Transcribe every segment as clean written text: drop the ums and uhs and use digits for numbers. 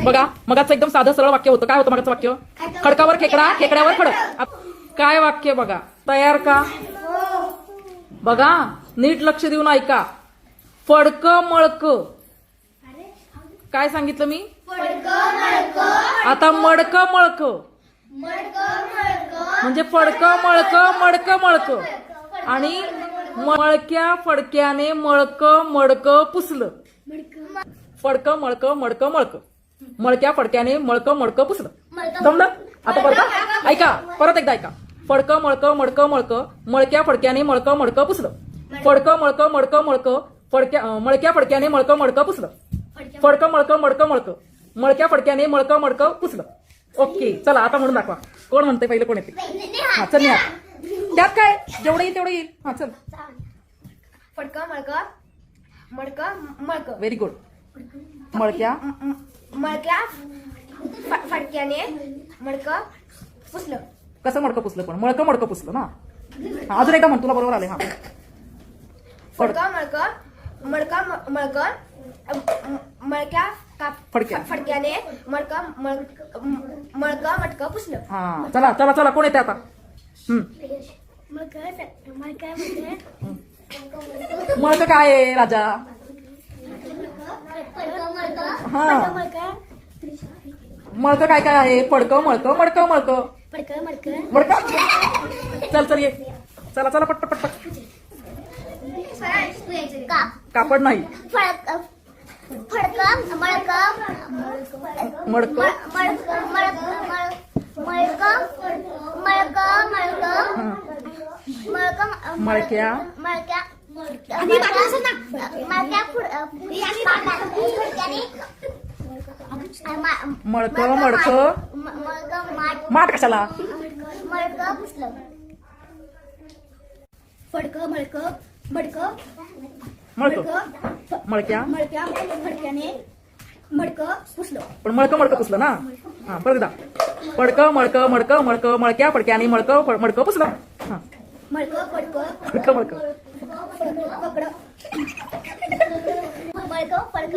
बघा मगाचं एकदम साधं सरळ वाक्य होतं. काय होतं मगाचं वाक्य? खडकावर खेकडा, खेकड्यावर खडक. काय वाक्य बघा? तयार का? बघा नीट लक्ष देऊन ऐका. फडक मळक. काय सांगितलं मी? आता मडक मळक म्हणजे फडक मळक मडक मळक. आणि मळक्या फडक्याने मळक मडक पुसलं. फडक मळक मडक मळक. मळक्या फडक्याने मळक मडक पुसलं. जमलं? आता परत ऐका, परत एकदा ऐका. फडक मळक मडक मळक. मळक्या फडक्याने मळक मडक पुसलं. फडक मळक मडक मळक. मळक्या फडक्याने मळक मडक पुसलं. फडक मळक मडक मळक. मळक्या फडक्याने मळक मडक पुसलं. ओके चला आता म्हणून दाखवा. कोण म्हणते पहिलं? कोण येते? हा चल निहा. त्यात काय जेवढं येईल तेवढं येईल. हा चल. फडक मळक मडक मळक. Very good. मळक्या मळक्या फडक्याने मडक पुसलं. कसं मडकं पुसलं? पण मळकं मडकं पुसलं ना. हा, अजून एकदा म्हण, तुला बरोबर आले. हा फडक मळक मडक मळक. मळक्या फडक्याने मडक मळक मटक पुसलं. हा चला चला चला. कोण येते आता? मळकं काय आहे राजा? हा मळकं काय काय आहे? फडकं मळकं मडकं मळकं मडकं. चल चल ये. चला चला पटपट पटपट. कापड नाही. फडक मळक मडकं मळक्या मळकं मडकं माठ कशाला? फडक मळक मडक मळकं मळक्या फडक्याने मडक पुसलं. पण मळकं मडकं पुसलं ना. हा परत एकदा. फडकं मळकं मडकं मळकं. मळक्या फडक्याने मळकं मडकं पुसलं. हा मळक फडक फडकं मळकं पकड मळक फडक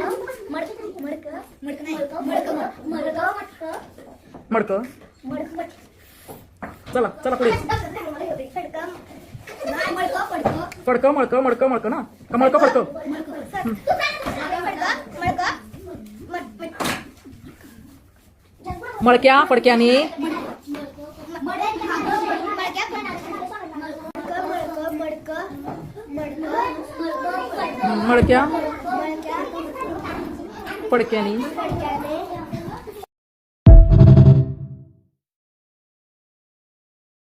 मडक मडक मडक मडकं. मडक चला चला पुढे. फडकं मळकं मडकं मळकं ना. का मळकं फडकं? मळक्या फडक्याने मळक्या फडक्याने